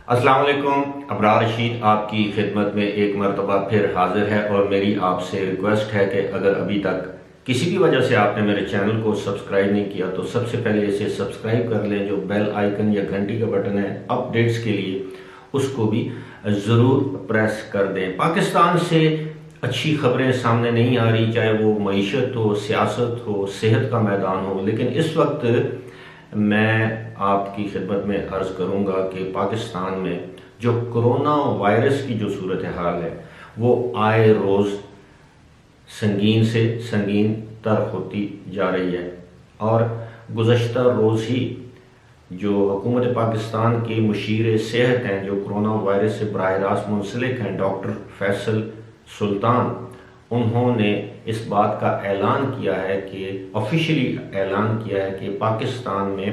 السلام علیکم، ابرار رشید آپ کی خدمت میں ایک مرتبہ پھر حاضر ہے اور میری آپ سے ریکویسٹ ہے کہ اگر ابھی تک کسی بھی وجہ سے آپ نے میرے چینل کو سبسکرائب نہیں کیا تو سب سے پہلے اسے سبسکرائب کر لیں، جو بیل آئیکن یا گھنٹی کا بٹن ہے اپڈیٹس کے لیے اس کو بھی ضرور پریس کر دیں۔ پاکستان سے اچھی خبریں سامنے نہیں آ رہی، چاہے وہ معیشت ہو، سیاست ہو، صحت کا میدان ہو، لیکن اس وقت میں آپ کی خدمت میں عرض کروں گا کہ پاکستان میں جو کرونا وائرس کی جو صورتحال ہے وہ آئے روز سنگین سے سنگین تر ہوتی جا رہی ہے، اور گزشتہ روز ہی جو حکومت پاکستان کے مشیر صحت ہیں، جو کرونا وائرس سے براہ راست منسلک ہیں، ڈاکٹر فیصل سلطان، انہوں نے اس بات کا اعلان کیا ہے کہ آفیشلی اعلان کیا ہے کہ پاکستان میں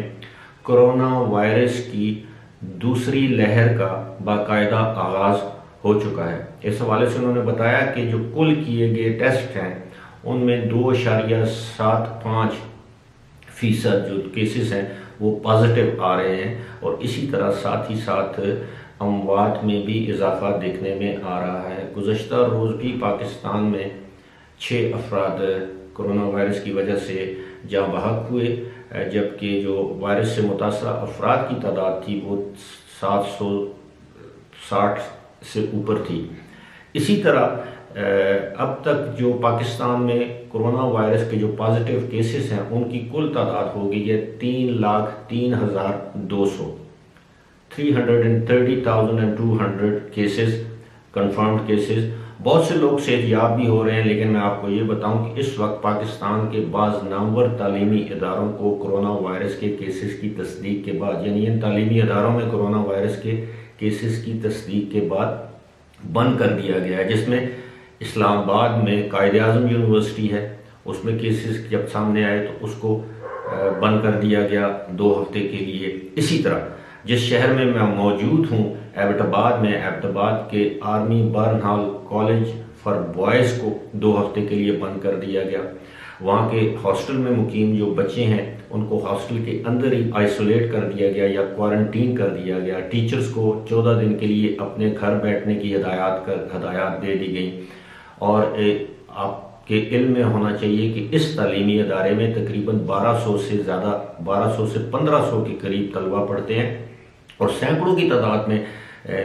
کرونا وائرس کی دوسری لہر کا باقاعدہ آغاز ہو چکا ہے۔ اس حوالے سے انہوں نے بتایا کہ جو کل کیے گئے ٹیسٹ ہیں ان میں 2.75% جو کیسز ہیں وہ پازیٹیو آ رہے ہیں، اور اسی طرح ساتھ ہی ساتھ اموات میں بھی اضافہ دیکھنے میں آ رہا ہے۔ گزشتہ روز بھی پاکستان میں 6 افراد کرونا وائرس کی وجہ سے جاں بحق ہوئے، جبکہ جو وائرس سے متاثرہ افراد کی تعداد تھی وہ 760 سے اوپر تھی۔ اسی طرح اب تک جو پاکستان میں کرونا وائرس کے جو پازیٹیو کیسز ہیں ان کی کل تعداد ہو گئی ہے 3,03,200 330,200 کیسز، کنفرمڈ کیسز۔ بہت سے لوگ صحت یاب بھی ہو رہے ہیں، لیکن میں آپ کو یہ بتاؤں کہ اس وقت پاکستان کے بعض نامور تعلیمی اداروں کو کرونا وائرس کے کیسز کی تصدیق کے بعد، یعنی ان تعلیمی اداروں میں کرونا وائرس کے کیسز کی تصدیق کے بعد بند کر دیا گیا ہے، جس میں اسلام آباد میں قائد اعظم یونیورسٹی ہے، اس میں کیسز جب سامنے آئے تو اس کو بند کر دیا گیا 2 ہفتے کے لیے۔ اسی طرح جس شہر میں میں موجود ہوں، ایبٹ آباد میں، ایبٹ آباد کے Army Burn Hall College for Boys کو 2 ہفتے کے لیے بند کر دیا گیا۔ وہاں کے ہاسٹل میں مقیم جو بچے ہیں ان کو ہاسٹل کے اندر ہی آئسولیٹ کر دیا گیا یا کوارنٹین کر دیا گیا۔ ٹیچرز کو 14 دن کے لیے اپنے گھر بیٹھنے کی ہدایات دے دی گئیں، اور آپ کے علم میں ہونا چاہیے کہ اس تعلیمی ادارے میں تقریباً 1200 سے 1500 کے قریب طلبہ پڑھتے ہیں، اور سینکڑوں کی تعداد میں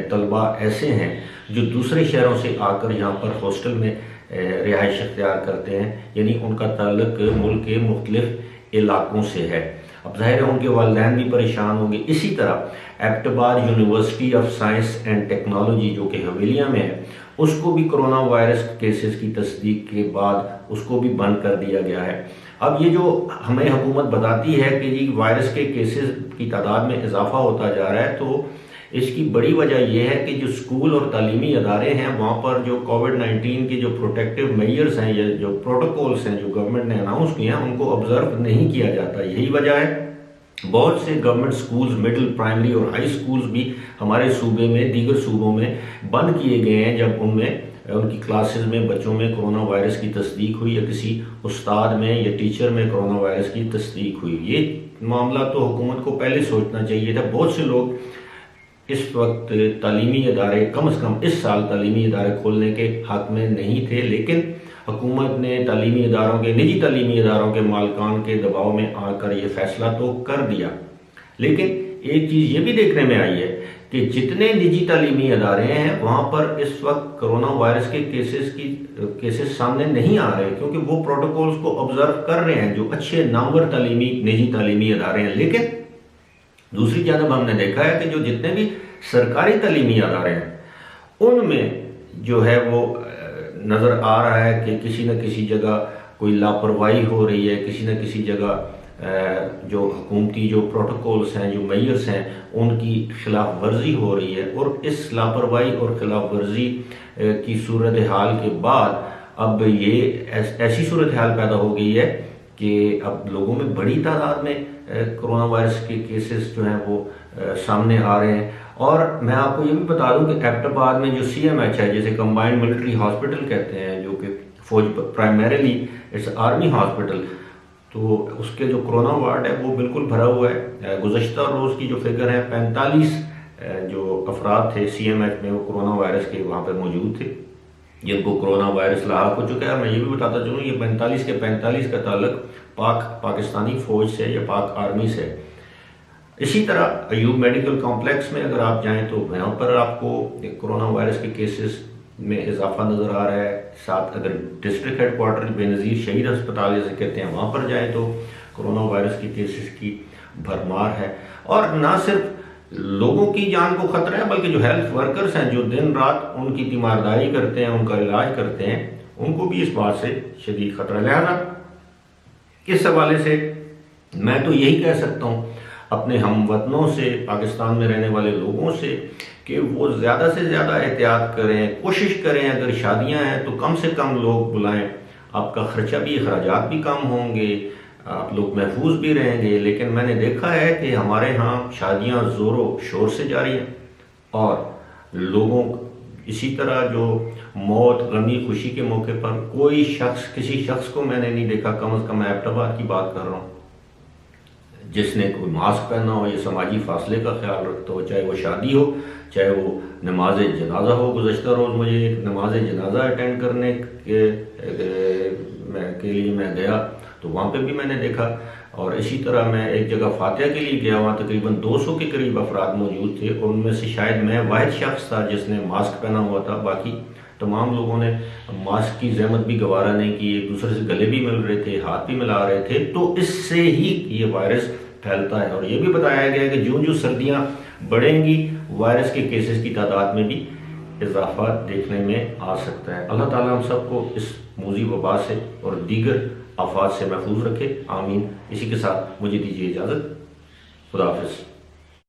طلبہ ایسے ہیں جو دوسرے شہروں سے آ کر یہاں پر ہاسٹل میں رہائش اختیار کرتے ہیں، یعنی ان کا تعلق ملک کے مختلف علاقوں سے ہے۔ اب ظاہر ہے ان کے والدین بھی پریشان ہوں گے۔ اسی طرح ایبٹ آباد university of science and technology جو کہ حویلیہ میں ہے، اس کو بھی کرونا وائرس کیسز کی تصدیق کے بعد اس کو بھی بند کر دیا گیا ہے۔ اب یہ جو ہمیں حکومت بتاتی ہے کہ جی وائرس کے کیسز کی تعداد میں اضافہ ہوتا جا رہا ہے، تو اس کی بڑی وجہ یہ ہے کہ جو اسکول اور تعلیمی ادارے ہیں وہاں پر جو کووڈ-19 کے جو پروٹیکٹیو میئرز ہیں یا جو پروٹوکولز ہیں جو گورنمنٹ نے اناؤنس کیے ہیں ان کو آبزرو نہیں کیا جاتا۔ یہی وجہ ہے بہت سے گورنمنٹ سکولز، مڈل، پرائمری اور ہائی سکولز بھی ہمارے صوبے میں، دیگر صوبوں میں بند کیے گئے ہیں، جب ان کی کلاسز میں بچوں میں کرونا وائرس کی تصدیق ہوئی یا کسی استاد میں یا ٹیچر میں کرونا وائرس کی تصدیق ہوئی۔ یہ معاملہ تو حکومت کو پہلے سوچنا چاہیے تھا۔ بہت سے لوگ اس وقت تعلیمی ادارے، کم از کم اس سال تعلیمی ادارے کھولنے کے حق میں نہیں تھے، لیکن حکومت نے نجی تعلیمی اداروں کے مالکان کے دباؤ میں آ کر یہ فیصلہ تو کر دیا۔ لیکن ایک چیز یہ بھی دیکھنے میں آئی ہے کہ جتنے نجی تعلیمی ادارے ہیں وہاں پر اس وقت کرونا وائرس کے کیسز سامنے نہیں آ رہے، کیونکہ وہ پروٹوکولز کو آبزرو کر رہے ہیں جو اچھے نامور نجی تعلیمی ادارے ہیں۔ لیکن دوسری جانب ہم نے دیکھا ہے کہ جو جتنے بھی سرکاری تعلیمی ادارے ہیں ان میں جو ہے وہ نظر آ رہا ہے کہ کسی نہ کسی جگہ کوئی لاپرواہی ہو رہی ہے، کسی نہ کسی جگہ جو حکومتی جو پروٹوکولز ہیں، جو میئرز ہیں، ان کی خلاف ورزی ہو رہی ہے، اور اس لاپرواہی اور خلاف ورزی کی صورتحال کے بعد اب یہ ایسی صورتحال پیدا ہو گئی ہے کہ اب لوگوں میں بڑی تعداد میں کرونا وائرس کے کیسز جو ہیں وہ سامنے آ رہے ہیں۔ اور میں آپ کو یہ بھی بتا دوں کہ ایبٹ آباد میں جو CMH ہے، جسے کمبائنڈ ملٹری ہاسپٹل کہتے ہیں، جو کہ فوج پرائمریلی اٹس آرمی ہاسپٹل، تو اس کے جو کرونا وارڈ ہے وہ بالکل بھرا ہوا ہے۔ گزشتہ روز کی جو فگر ہے 45 جو افراد تھے سی ایم ایچ میں وہ کرونا وائرس کے وہاں پہ موجود تھے جن کو کرونا وائرس لاحق ہو چکا ہے. میں یہ بھی بتاتا چلوں یہ 45 کے 45 کا تعلق پاکستانی فوج سے یا پاک آرمی سے. اسی طرح ایوب میڈیکل کمپلیکس میں اگر آپ جائیں تو یہاں پر آپ کو کرونا وائرس کے کیسز میں اضافہ نظر آ رہا ہے. ساتھ اگر ڈسٹرکٹ ہیڈ کوارٹر بے نظیر شہید ہسپتال جیسے کہتے ہیں وہاں پر جائیں تو کرونا وائرس کی کیسز کی بھرمار ہے. اور نہ صرف لوگوں کی جان کو خطرہ ہے بلکہ جو ہیلتھ ورکرز ہیں جو دن رات ان کی تیمارداری کرتے ہیں ان کا علاج کرتے ہیں ان کو بھی اس بات سے شدید خطرہ. لہذا اس حوالے سے میں تو یہی کہہ سکتا ہوں اپنے ہم وطنوں سے پاکستان میں رہنے والے لوگوں سے کہ وہ زیادہ سے زیادہ احتیاط کریں, کوشش کریں اگر شادیاں ہیں تو کم سے کم لوگ بلائیں. آپ کا خرچہ بھی اخراجات بھی کم ہوں گے, آپ لوگ محفوظ بھی رہیں گے. لیکن میں نے دیکھا ہے کہ ہمارے ہاں شادیاں زور و شور سے جاری ہیں اور لوگوں اسی طرح جو موت غمی خوشی کے موقع پر کوئی شخص کسی شخص کو میں نے نہیں دیکھا, کم از کم میں ایبٹ آباد کی بات کر رہا ہوں, جس نے کوئی ماسک پہنا ہو یا سماجی فاصلے کا خیال رکھتا ہو, چاہے وہ شادی ہو چاہے وہ نماز جنازہ ہو. گزشتہ روز مجھے ایک نماز جنازہ اٹینڈ کرنے کے لیے میں گیا تو وہاں پہ بھی میں نے دیکھا. اور اسی طرح میں ایک جگہ فاتحہ کے لیے گیا, وہاں تقریباً 200 کے قریب افراد موجود تھے اور ان میں سے شاید میں واحد شخص تھا جس نے ماسک پہنا ہوا تھا. باقی تمام لوگوں نے ماسک کی زحمت بھی گوارا نہیں کی, ایک دوسرے سے گلے بھی مل رہے تھے, ہاتھ بھی ملا رہے تھے. تو اس سے ہی یہ وائرس پھیلتا ہے. اور یہ بھی بتایا گیا ہے کہ جو سردیاں بڑھیں گی وائرس کے کیسز کی تعداد میں بھی اضافہ دیکھنے میں آ سکتا ہے. اللہ تعالیٰ ہم سب کو اس موذی وبا سے اور دیگر آفات سے محفوظ رکھے, آمین. اسی کے ساتھ مجھے دیجیے اجازت. خدا حافظ.